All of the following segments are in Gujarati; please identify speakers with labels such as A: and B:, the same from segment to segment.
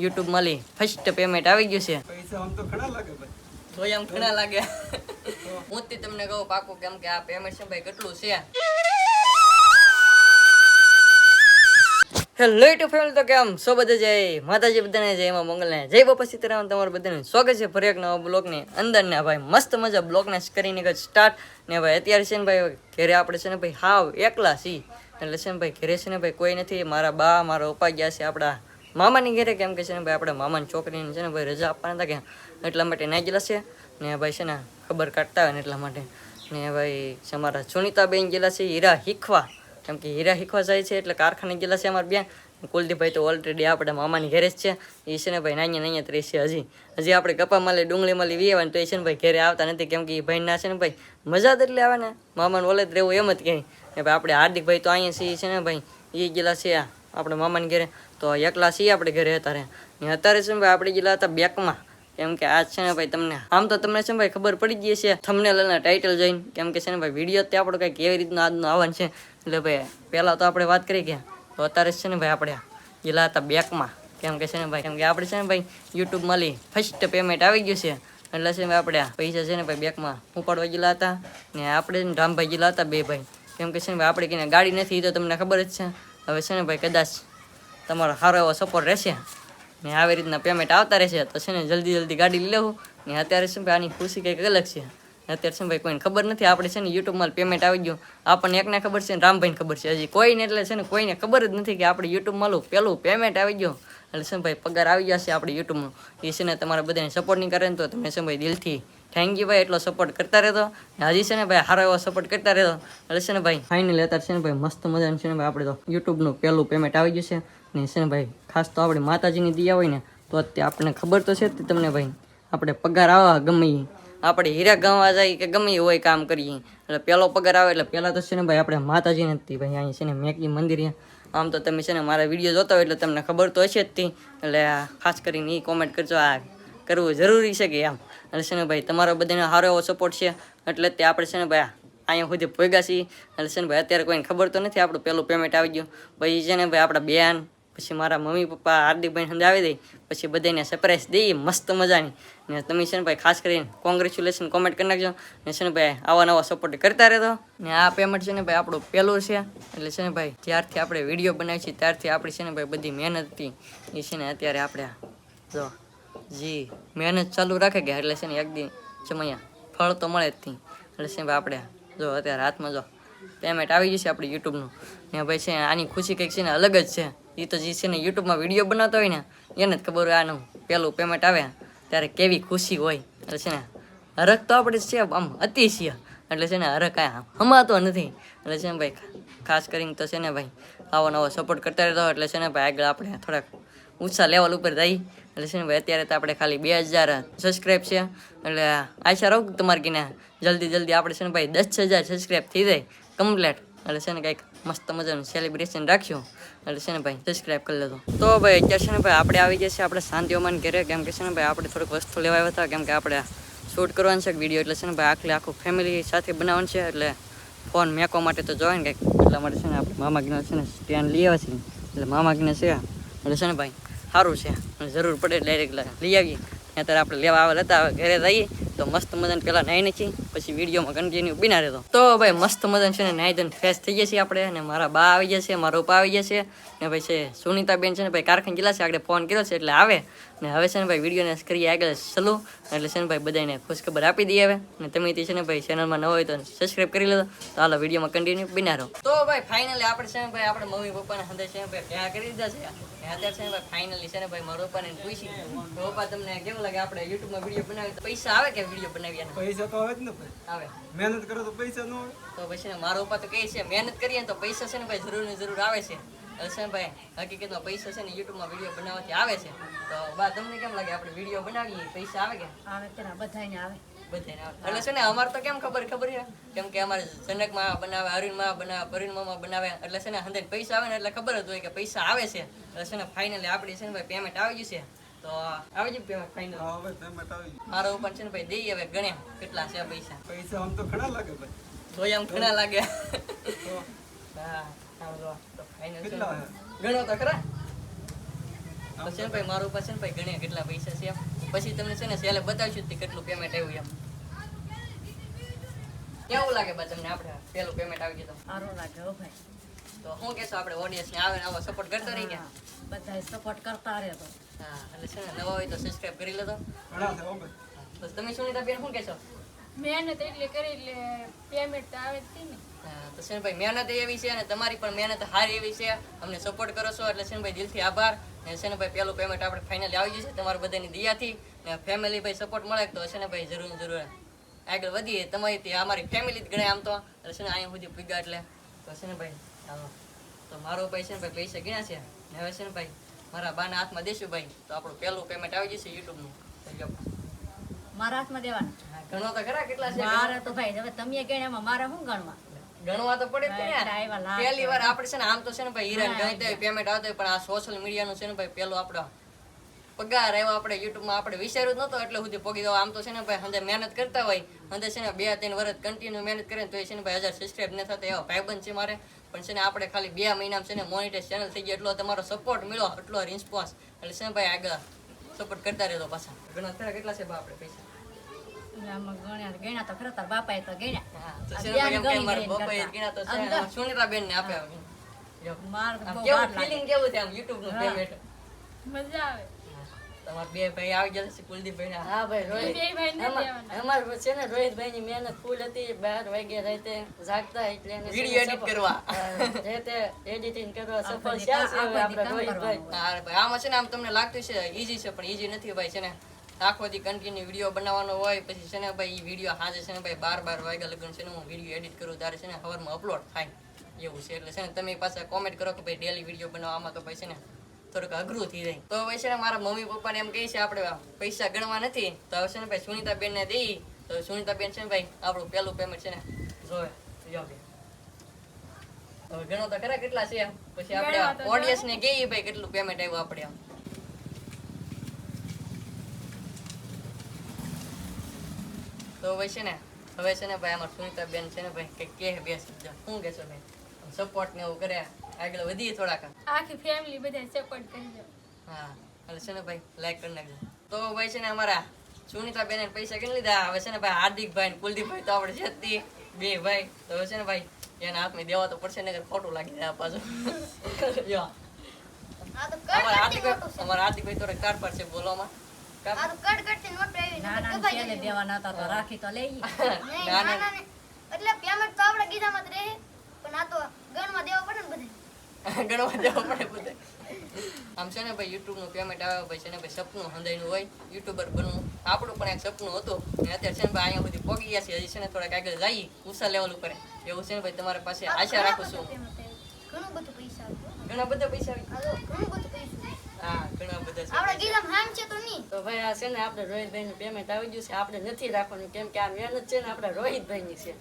A: YouTube માલી ફર્સ્ટ પેમેન્ટ આવી ગયું છે.
B: પૈસા આમ તો ઘણા લાગે ભાઈ.
A: તો એમ ઘણા લાગે. હું જ તમને કહું પાકું કેમ કે આ પેમેન્ટ છે ભાઈ કેટલું છે. હેલો યુટ્યુબ ફેમિલી, તો કેમ સો બધા જય માતાજી બધાને જય માં મંગલને જય બાપા સીતારામ. તમારું બધાને સ્વાગત છે ફરી એક નવા બ્લોગની અંદર ને ભાઈ મસ્ત મજા બ્લોગને કરીને સ્ટાર્ટ ને ભાઈ અત્યારે છે ને ભાઈ ઘરે આપણે છે ને ભાઈ હાવ એકલા છીએ એટલે છે ને ભાઈ ઘરે છે ને ભાઈ કોઈ નથી. મારા બા મારા પપ્પા ગયા છે આપણા મામાની ઘરે કેમ કે છે ને ભાઈ આપણે મામાની છોકરીને છે ને ભાઈ રજા આપવાના હતા કે એટલા માટે ના ગયેલા છે ને ભાઈ છે ને ખબર કાઢતા હોય ને એટલા માટે ને ભાઈ છે અમારા સુનિતાબેન ગયેલા છે હીરા શીખવા કેમ કે હીરા શીખવા જાય છે એટલે કારખાને ગયેલા છે અમારા બેન. કુલદીપભાઈ તો ઓલરેડી આપણે મામાની ઘરે જ છે. એ છે ને ભાઈ નાઅહીંયા જ રહેશે. હજી આપણે ગપ્પા માલે ડુંગળી માલી વીએ તો એ છે ને ભાઈ ઘરે આવતા નથી કેમ કે એ ભાઈ ના છે ને ભાઈ મજા જ એટલે આવે ને મામાને ઓલે જ રહેવું એમ જ કહે. ને ભાઈ આપણે હાર્દિકભાઈ તો અહીંયા છીએ છે ને ભાઈ એ ગયેલા છે આપણે મામાની ઘરે તો એકલા છીએ આપણે ઘરે અત્યારે. ને અત્યારે છે ને ભાઈ આપણે ગયેલા હતા બેકમાં કેમ કે આજ છે ને ભાઈ તમને આમ તો તમને છે ને ભાઈ ખબર પડી ગઈ છે થંબનેલ અને ટાઇટલ જોઈને કેમ કે છે ને ભાઈ વિડીયો તે આપણો કંઈક કેવી રીતનું આજનું આવવાનું છે. એટલે ભાઈ પહેલાં તો આપણે વાત કરી ગયા તો અત્યારે છે ને ભાઈ આપણે ગયેલા હતા બેકમાં કેમ કે છે ને ભાઈ કેમ કે આપણે છે ને ભાઈ યુટ્યુબ માલી ફર્સ્ટ પેમેન્ટ આવી ગયું છે એટલે છે ને આપણે પૈસા છે ને ભાઈ બેકમાં ઉપાડવા ગયેલા હતા ને આપણે રામભાઈ ગયેલા હતા બે ભાઈ કેમ કે છે ને ભાઈ આપણે કીને ગાડી નથી તો તમને ખબર જ છે. હવે છે ને ભાઈ કદાચ તમારો સારો એવો સપોર્ટ રહેશે ને આવી રીતના પેમેન્ટ આવતા રહેશે તો છે ને જલ્દી ગાડી લઈ લેવું. ને અત્યારે છે ને ભાઈ આની ખુશી કંઈક અલગ છે. અત્યારે છે ને ભાઈ કોઈને ખબર નથી આપણે છે ને યુટ્યુબમાં પેમેન્ટ આવી ગયું આપણને એકને ખબર છે ને રામભાઈને ખબર છે. હજી કોઈને એટલે છે ને કોઈને ખબર જ નથી કે આપણે યુટ્યુબમાં પેલું પેમેન્ટ આવી ગયું એટલે છે ને ભાઈ પગાર આવી જશે આપણે યુટ્યુબનું. એ છે ને તમારા બધાને સપોર્ટ નહીં કરે ને તો તમને છે ભાઈ દિલથી થેન્ક યુ ભાઈ. એટલો સપોર્ટ કરતા રહેતો ને હજી છે ને ભાઈ સારો એવો સપોર્ટ કરતા રહેતો એટલે છે ને ભાઈ ફાઇનલી અત્યારે છે ને ભાઈ મસ્ત મજાનું છે ને ભાઈ આપણે તો યુટ્યુબનું પહેલું પેમેન્ટ આવી ગયું છે. ને છે ને ભાઈ ખાસ તો આપણે માતાજીની દિયા હોય ને તો અત્યારે આપણને ખબર તો છે જ તમને ભાઈ આપણે પગાર આવવા ગમે આપણે હીરા ગણવા જાય કે ગમે હોય કામ કરીએ એટલે પહેલો પગાર આવે એટલે પહેલાં તો છે ને ભાઈ આપણે માતાજી નથી ભાઈ અહીં છે ને મેકી મંદિર. આમ તો તમે છે ને મારા વિડીયો જોતા હોય એટલે તમને ખબર તો હશે જ હતી એટલે ખાસ કરીને એ કોમેન્ટ કરજો આ કરવું જરૂરી છે કે આમ એટલે છે ને ભાઈ તમારો બધાને સારો એવો સપોર્ટ છે એટલે તે આપણે છે ને ભાઈ અહીંયા સુધી ભોગ્યા છીએ. એટલે છે ને ભાઈ અત્યારે કોઈને ખબર તો નથી આપણું પહેલું પેમેન્ટ આવી ગયું. પછી છે ને ભાઈ આપણા બેન પછી મારા મમ્મી પપ્પા હાર્દિકભાઈ સમજાવી દઈ પછી બધાને સરપ્રાઈઝ દઈએ મસ્ત મજાની. ને તમે છે ને ભાઈ ખાસ કરીને કોંગ્રેચ્યુલેશન કોમેન્ટ કરી નાખજો ને છે ને ભાઈ આવા નવા સપોર્ટ કરતા રહેતો. ને આ પેમેન્ટ છે ને ભાઈ આપણું પહેલું છે એટલે છે ને ભાઈ જ્યારથી આપણે વિડીયો બનાવીએ છીએ ત્યારથી આપણી છે ને ભાઈ બધી મહેનત હતી એ છે ને અત્યારે આપણે જો જી મહેનત ચાલુ રાખે ગયા એટલે છે ને એક દી સમયા ફળ તો મળે જ થી. એટલે છે ભાઈ આપણે જો અત્યારે હાથમાં જો પેમેન્ટ આવી જશે આપણે યુટ્યુબનું. ને ભાઈ છે આની ખુશી કંઈક છે ને અલગ જ છે. એ તો જે છે ને યુટ્યુબમાં વિડીયો બનાવતા હોય ને એને જ ખબર હોય આનું પહેલું પેમેન્ટ આવે ત્યારે કેવી ખુશી હોય. એટલે છે ને હરખ તો આપણે છે આમ અતિશય એટલે છે ને હરખ કાંઈ હમાતો નથી. એટલે છે ને ભાઈ ખાસ કરીને તો છે ને ભાઈ આવો નવો સપોર્ટ કરતા રહેતો એટલે છે ને ભાઈ આગળ આપણે થોડાક ઊંચા લેવલ ઉપર જઈએ. એટલે છે ને ભાઈ અત્યારે તો આપણે ખાલી 2000 સબસ્ક્રાઈબ છે એટલે આશા રહું તમારે કે જલ્દી આપણે છે ને ભાઈ 10,000 સબસ્ક્રાઈબ થઈ જાય કમ્પ્લેટ. એટલે છે ને કંઈક મસ્ત મજાનું સેલિબ્રેશન રાખ્યું એટલે છે ને ભાઈ સબસ્ક્રાઈબ કરી લેજો. તો ભાઈ અત્યારે છે ને ભાઈ આપણે આવી જશે આપણે શાંતિઓમાં ઘરે કેમ કે છે ને ભાઈ આપણે થોડીક વસ્તુ લેવા આવ્યા હતા કેમ કે આપણે શૂટ કરવાનું છે વિડીયો એટલે છે ને ભાઈ આખું ફેમિલી સાથે બનાવવાનું છે એટલે ફોન મેકવા માટે તો જોવે ને કંઈક એટલા માટે છે ને આપણે મામાગીને છે ને સ્ટેન્ડ લઈ આવ્યા છીએ એટલે મામાગીને છે એટલે છે ને ભાઈ સારું છે જરૂર પડે ડાયરેક્ટ લઈ આવીએ. અત્યારે આપણે લેવા આવેલા હતા હવે ઘરે જઈએ તો મસ્ત મજાને પહેલાં નાહી નાખી પછી વિડીયોમાં કન્ટિન્યુ બિના રહેતો. તો ભાઈ મસ્ત મજાને છે ને નાહી ધોઈને ફ્રેશ થઈ ગયા છીએ આપણે અને મારા બા આવી ગયા છે મારા પપ્પા આવી ગયા છે ને ભાઈ છે સુનિતાબેન છે ને ભાઈ કારખાને ગયેલા છે આગળ ફોન કર્યો છે એટલે આવે ને હવે છે ને ભાઈ વિડીયોને કરીએ આગળ સલું એટલે છે ને ભાઈ બધાને ખુશખબર આપી દઈએ હવે. ને તમે છે ને ભાઈ ચેનલમાં ન હોય તો સબસ્ક્રાઈબ કરી લેજો તો હાલો વિડીયોમાં કન્ટિન્યુ બિના રહો. તો ભાઈ ફાઇનલી આપણે છે ને ભાઈ આપણે મમ્મી પપ્પાને હંધે છે ને ભાઈ ત્યાં કરી દીધા છે અત્યારે છે ને ભાઈ ફાઇનલી છે ને ભાઈ મારા પપ્પાને પૂછી પપ્પા તમને કેવું લાગે આપણે યુટ્યુબમાં વિડીયો બનાવીએ તો પૈસા આવે કે વિડીયો બનાવીએ
B: પૈસા તો આવે જ ને ભાઈ.
A: આવે
B: મહેનત કરો તો પૈસા ન આવે
A: તો પછી ને મારો પપ્પા તો કહે છે મહેનત કરીએ ને તો પૈસા છે ને ભાઈ જરૂર ને જરૂર આવે છે. છે ને ભાઈ હકીકતમાં પૈસા છે ને યુટ્યુબમાં વિડીયો બનાવવાથી આવે છે. તો બા તમને કેમ લાગે આપણે વિડીયો બનાવીએ પૈસા આવે કે
C: આવે તેના બધાયને આવે
A: બધાને આવે એટલે છે ને અમારે તો કેમ ખબર છે કેમ કે અમારે જનકમાં બનાવે અરુણમાં બનાવે પરિણમાં બનાવે એટલે છે ને અંદર પૈસા આવે ને એટલે ખબર જ હોય કે પૈસા આવે છે. એટલે છે ને ફાઇનલી આપણી છે ને ભાઈ પેમેન્ટ આવી ગયું છે તો આવી જ પેમેન્ટ ફાઇનલ
B: હવે પેમેન્ટ આવી ગયું.
A: મારો ઉપર છે ને ભાઈ દઈએ હવે ગણે કેટલા છે
B: પૈસા આમ તો ઘણા લાગે ભાઈ.
A: તો એમ ઘણા લાગે હા તો ફાઇનલ ગણો તો ખરા તો છે ને ભાઈ મારું પાસે ને ભાઈ ગણે કેટલા પૈસા છે એમ. પછી તમને છે ને છેલ્લે બતાવશું કે કેટલું પેમેન્ટ આવ્યું એમ. કેવું લાગે બા તમને આપણે પેલું પેમેન્ટ આવી ગયું
C: સારું લાગે હો ભાઈ.
A: તો શું કહેશો આપણે ઓડિયન્સ ને આવે ને આવો સપોર્ટ કરતો રહી ગયા.
C: બધા સપોર્ટ કરતા રહે તો
A: હા એટલે છે ને નવા હોય તો સબસ્ક્રાઇબ કરી લેજો.
B: ઘણા છે હો ભાઈ.
A: તો તમે સુનિતા બેન શું કહેશો?
D: મહેનત એટલી કરી એટલે પેમેન્ટ તો આવે જ છે ને.
A: હા, તો છે ને ભાઈ મહેનત એવી છે અને તમારી પણ મહેનત સારી એવી છે. અમને સપોર્ટ કરો છો એટલે છે ને ભાઈ દિલથી આભાર. ને છે ને ભાઈ પેલું પેમેન્ટ આપણે ફાઇનલી આવી જશે તમારા બધાની દયાથી. ને ફેમિલી ભાઈ સપોર્ટ મળે તો છે ને ભાઈ જરૂર ને જરૂર આગળ વધીએ. તમારી અમારી ફેમિલી જ ગણાય આમ તો. એટલે છે ને અહીંયા સુધી પૂગ્યા એટલે તો છે ને ભાઈ હાલો. તો મારો ભાઈ છે ને ભાઈ પૈસા ગણ્યા છે. ને હવે છે ને ભાઈ મારા બાના હાથમાં દેશું ભાઈ તો આપણું પહેલું પેમેન્ટ આવી જશે યુટ્યુબનું.
C: મારા હાથમાં દેવાના.
A: ઘણો તો ખરા કેટલા છે
C: મારે તો ભાઈ હવે તમે ગણે એમાં મારે શું ગણવા?
A: ગણવા તો પડે જ ને યાર.
C: આવ્યા લાખ
A: પહેલી વાર આપણે છે ને આમ તો છે ને ભાઈ હીરાન ગણિત પેમેન્ટ આવતો હોય પણ આ સોશિયલ મીડિયાનું છે ને ભાઈ પેલું આપણો પગાર આવ્યો આપણે યુટ્યુબમાં આપણે વિચાર્યું જ નતો એટલે સુધી પગી દો. આમ તો છે ને ભાઈ અંદર મહેનત કરતા હોય અંદર છે ને 2-3 વર્ષ કન્ટિન્યુ મહેનત કરે ને તો છે ને ભાઈ 1000 સબસ્ક્રાઇબ ન થતા એવા ભાઈબંધ છે મારે. પણ છે ને આપણે ખાલી 2 મહિનામાં છે ને મોનેટાઇઝ ચેનલ થઈ ગઈ. એટલો તમારો સપોર્ટ મળ્યો એટલો રિસ્પોન્સ એટલે છે ને ભાઈ આગળ સપોર્ટ કરતા રહેતો પાછા. ઘણા કેટલા છે બા આપણે પૈસા?
C: આમાં ગણ્યા તો ખરા તાર બાપાએ તો ગણ્યા.
A: હા તો છે ને ભાઈ એમ કે મારા બપ્પાએ જ ગણ્યા તો છે ને સુનિતા બેન ને આપ્યા.
C: મારે તો
A: આમ
C: બહુ
A: કેવું
C: વાર લાગે.
A: ફીલિંગ કેવું છે આમ YouTube નું પેમેન્ટ?
D: મજા આવે.
A: તમારા બે ભાઈ આવી જશે કુલદીપભાઈ ના.
E: હા ભાઈ
D: એ
E: રોહિત
D: બે ભાઈ નથી દેવાના.
E: અમાર છે ને રોહિતભાઈ ની મહેનત ફૂલ હતી 12 વાગે રાતે જાગતા એટલે એને
A: વિડીયો એડિટ કરવા.
E: જે તે એડિટિંગ કરવા સફળ
C: આપણને
E: થયા છે હવે
C: આપણને
E: આપણા
C: કામ
E: રોહિતભાઈ.
C: કરવાનું.
A: હા ભાઈ આમાં છે ને આમ તમને લાગતું છે ઈઝી છે પણ ઈઝી નથી ભાઈ. છે ને આખો દી કન્ટિન્યુ વિડીયો બનાવવાનો હોય પછી છે ને ભાઈ વિડીયો હાજે છે ને ભાઈ 12 વાગ્યા લગન છે ને હું વિડીયો એડિટ કરું ત્યારે છે ને સવારમાં અપલોડ થાય એવું છે. એટલે છે ને તમે પાછા કોમેન્ટ કરો કે ભાઈ ડેલી વિડીયો બનાવવામાં તો ભાઈ છે ને થોડુંક અઘરું થઈ જાય. તો ભાઈ છે ને મારા મમ્મી પપ્પાને એમ કહે છે આપણે પૈસા ગણવા નથી તો હવે છે ને ભાઈ સુનિતા બેન ને દઈ તો સુનિતા બેન છે ને ભાઈ આપણું પહેલું પેમેન્ટ છે ને જોવે હવે ગણો તો ખરા કેટલા છે પછી
D: ગણવા તો
A: આપણે
D: જોવે.
A: ઓડિયન્સ ને કહીએ ભાઈ કેટલું પેમેન્ટ આવ્યું આપણે આમ. તો ભાઈ છે ને હવે છે ને ભાઈ અમાર સુનિતા બેન છે ને ભાઈ કઈ કે બે શબ્દ શું કહેશો ભાઈ સપોર્ટ ને એવું કરે આગળ વધીએ થોડાક.
D: આખી ફેમિલી બધા સપોર્ટ કરી દો.
A: હા એટલે છે ને ભાઈ લાઈક કરી નાખજો. તો ભાઈ છે ને અમારા સુનિતા બેન પૈસા ગણી લીધા. હવે છે ને ભાઈ હાર્દિકભાઈ ને કુલદીપભાઈ તો આપણે છે જ તે બે ભાઈ તો હવે છે ને ભાઈ એના હાથમાં દેવા તો પડશે ને ખોટું લાગી જાય પાછું. જો અમારા હાર્દિકભાઈ તો કાર પર છે બોલવામાં.
C: નાના ને છેલ્લે દેવાના હતા તો રાખી તો લઈ
A: ના ના
F: એટલે પેમેન્ટ તો આપણે ગીધામાં જ રહે પણ આ તો ગણમાં દેવા પડે ને બધે.
A: ગણવા દેવા પડે બધે. આમ છે ને ભાઈ યુટ્યુબ નું પેમેન્ટ આવે ભાઈ છે ને ભાઈ સપનું હંધાઈનું હોય યુટ્યુબર બનવું. આપણું પણ એક સપનું હતું અને અત્યારે છે ને ભાઈ અહીંયા સુધી પહોંચી ગયા છે. હજી છે ને થોડાક આગળ જઈએ ઊંચા લેવલ ઉપર એવું છે ને ભાઈ તમારી પાસે આશા રાખું છું.
F: ઘણું બધું પૈસા આવ્યું.
A: ઘણા બધા પૈસા આવી.
F: હાલો, ઘણું બધું પૈસા.
A: હા ઘણા બધા છે.
F: આપણે ગીધામાં હામ છે તો નહીં.
E: તો ભાઈ આ છે ને આપણે રોહિતભાઈ નું પેમેન્ટ આવી ગયું છે. આપણે નથી રાખવાનું કેમ કે આ મહેનત છે ને આપણા રોહિતભાઈ ની છે.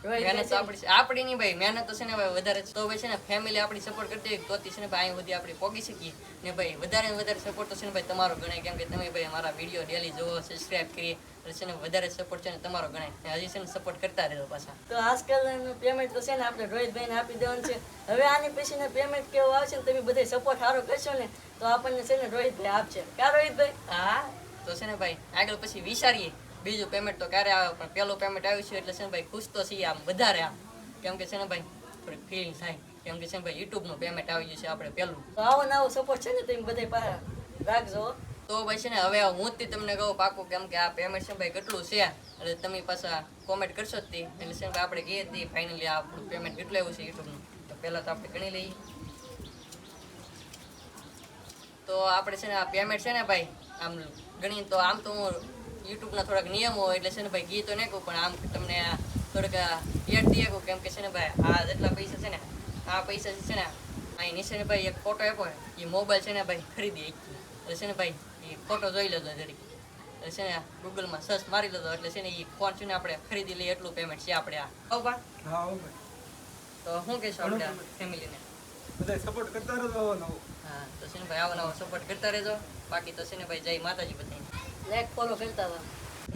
A: મહેનત તો આપણી નહીં ભાઈ મહેનત તો છે ને ભાઈ વધારે છે. તો ભાઈ છે ને ફેમિલી આપણી સપોર્ટ કરતી હોય તોથી છે ને ભાઈ અહીં સુધી આપણે પહોંચી શકીએ ને ભાઈ વધારે ને વધારે સપોર્ટ તો છે ને ભાઈ તમારો ગણાય કેમ કે તમે ભાઈ અમારા વિડીયો ડેલી જોવો સબસ્ક્રાઇબ કરીએ એટલે છે ને વધારે સપોર્ટ છે ને તમારો ગણાય ને હજી છે ને સપોર્ટ કરતા રહેજો પાછા.
E: તો આજકાલ પેમેન્ટ તો છે ને આપણે રોહિતભાઈ ને આપી દેવાનું છે. હવે આની પછી પેમેન્ટ કેવું આવશે ને તમે બધા સપોર્ટ સારો કરશો ને તો આપણને છે ને રોહિતભાઈ આપશે. ક્યાં રોહિતભાઈ?
A: હા તો છે ને ભાઈ આગળ પછી વિચારીએ બીજું પેમેન્ટ તો ક્યારે આવે પણ પેલું પેમેન્ટ આવ્યું છે એટલે છે ને ભાઈ ખુશ તો છીએ આમ વધારે આમ કેમ કે છે ને ભાઈ થોડીક ફીલિંગ થાય કેમ કે છે ને ભાઈ યુટ્યુબનું પેમેન્ટ આવી ગયું છે આપણે પહેલું.
E: તો આવો નવો સપોર્ટ છે ને તમે બધા રાખજો.
A: તો ભાઈ છે ને હવે હું જ તમને કહું પાકું કેમ કે આ પેમેન્ટ છે ભાઈ કેટલું છે એટલે તમે પાછા કોમેન્ટ કરશો જ તે એટલે છે ને ભાઈ આપણે કહીએ જ ફાઇનલી આપણું પેમેન્ટ કેટલું આવ્યું છે યુટ્યુબનું. તો પહેલાં તો આપણે ગણી લઈએ. તો આપણે છે ને આ પેમેન્ટ છે ને ભાઈ આમ ગણીએ તો આમ તો હું યુટ્યુબના થોડાક નિયમો હોય એટલે છે ને ભાઈ ગીતો નહીં કહું પણ આમ તમને થોડાક યાદ દઈ શકું કેમ કે છે ને ભાઈ આ જેટલા પૈસા છે ને આ પૈસા છે ને અહીં નીચે ને ભાઈ એક ફોટો આપ્યો એ મોબાઈલ છે ને ભાઈ ખરીદી એટલે છે ને ભાઈ એ ફોટો જોઈ લેજો જરીક એટલે છે ને ગૂગલમાં સર્ચ મારી લેજો એટલે છે ને એ ફોન છે ને આપણે ખરીદી લઈએ એટલું પેમેન્ટ છે આપણે આ હો બા.
B: હા હો ભાઈ.
A: તો શું કહેશો આપણે ફેમિલીને?
B: બધા સપોર્ટ કરતા રહો નવો.
A: હા તો છે ને ભાઈ આવો નવો સપોર્ટ કરતા રહેજો. બાકી તો છે ને ભાઈ જય માતાજી બધાને.
E: લાઈક ફોલો કરતા હતા.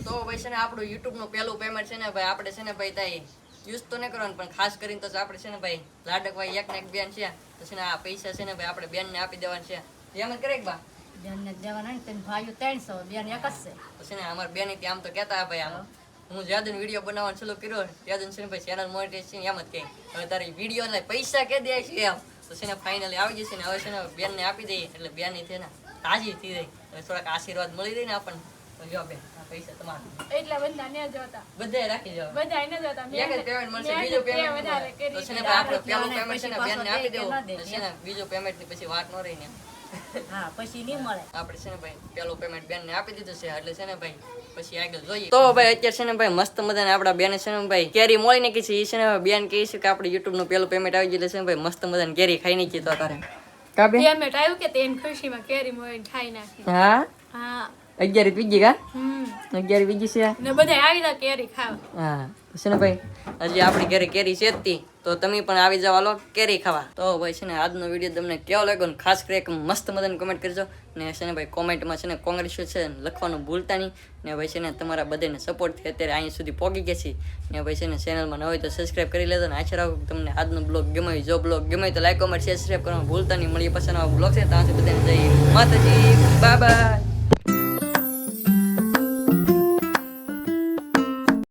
A: તો ભાઈ છે ને આપણું યુટ્યુબનું પહેલું પેમેન્ટ છે ને ભાઈ આપણે છે ને ભાઈ તાઈ યુઝ તો નહીં કરવાનું પણ ખાસ કરીને તો આપણે છે ને ભાઈ લાડકભાઈ એક ને એક બેન છે તો છે ને આ પૈસા છે ને ભાઈ આપણે બેનને આપી દેવાના છે એમ જ કરે કે બા
C: બેનને જ દેવાના ને તેમ ભાઈઓ 300 બેન એક જ છે
A: પછી ને અમારા બેન આમ તો કહેતા ભાઈ આમ હું જ્યાં વિડીયો બનાવવાનું ચાલુ કર્યો ત્યાં છે ને ભાઈ ચેનલ મોનેટાઇઝેશન એમ જ કહે હવે તારી વિડીયો ને પૈસા કે દે છે એમ તો છે ને ફાઇનલી આવી જશે ને હવે છે ને બેનને આપી દઈએ એટલે બેનની છે ને તાજી થઈ જાય હવે થોડાક આશીર્વાદ મળી રહી ને આપણને તો લ્યો બેન આ પૈસા તમારા
D: એટલા બધા ને જતા
A: બધાય રાખી જાવ
D: બધા એને જતા
A: એક જ પેમેન્ટ મળશે બીજું પેમેન્ટ તો છે ને ભાઈ આપણો પેલું પેમેન્ટ છે ને બેનને આપી દેવું તો છે ને બીજું પેમેન્ટ ની પછી વાત ન રહી ને
C: હા પછી નહીં મળે
A: આપણે છે ને ભાઈ પેલું પેમેન્ટ બેનને આપી દીધું છે એટલે છે ને ભાઈ પછી આગળ જોઈએ તો ભાઈ અત્યારે છે ને ભાઈ મસ્ત મજાને આપણા બેન છે ને ભાઈ કેરી મળી નાખી છે એ છે ને બેન કહે છે કે આપણે યુટ્યુબ નું પેલું પેમેન્ટ આવી ગયેલું છે ને ભાઈ મસ્ત મજાને કેરી ખાઈ નાખી તો તારે કા બેન
D: પેમેન્ટ આવ્યું કે તેની ખુશીમાં કેરી મોઈને ખાઈ નાખી
A: હા
D: હા
A: 11 બીજી કા
D: હમ
A: 11 બીજી છે
D: ને બધા આવી તા કેરી ખાવા
A: હા છે ને ભાઈ હજી આપણી ઘરે કેરી છે જ તી તો તમે પણ આવી જાવ હાલો કેરી ખાવા તો ભાઈ છે ને આજનો વિડીયો તમને કેવો લાગ્યો ને ખાસ કરી એક મસ્ત મજાનું કમેન્ટ કરજો ને છે ને ભાઈ કોમેન્ટમાં છે ને કોંગ્રેચ્યુલેશન લખવાનું ભૂલતા નહીં ને ભાઈ છે ને તમારા બધાને સપોર્ટથી અત્યારે અહીં સુધી પહોંચી ગયા છે ને ભાઈ છે ને ચેનલમાં ન હોય તો સબસ્ક્રાઈબ કરી લેજો ને આશા રાખું તમને આજનો બ્લોગ ગમે જો બ્લોગ ગમે તો લાઈક કોમેન્ટ શેર સબસ્ક્રાઈબ કરવાનું ભૂલતા નહીં મળીએ પછી નવા બ્લોગ છે ત્યાં સુધી બધાને જય માતાજી બાય બાય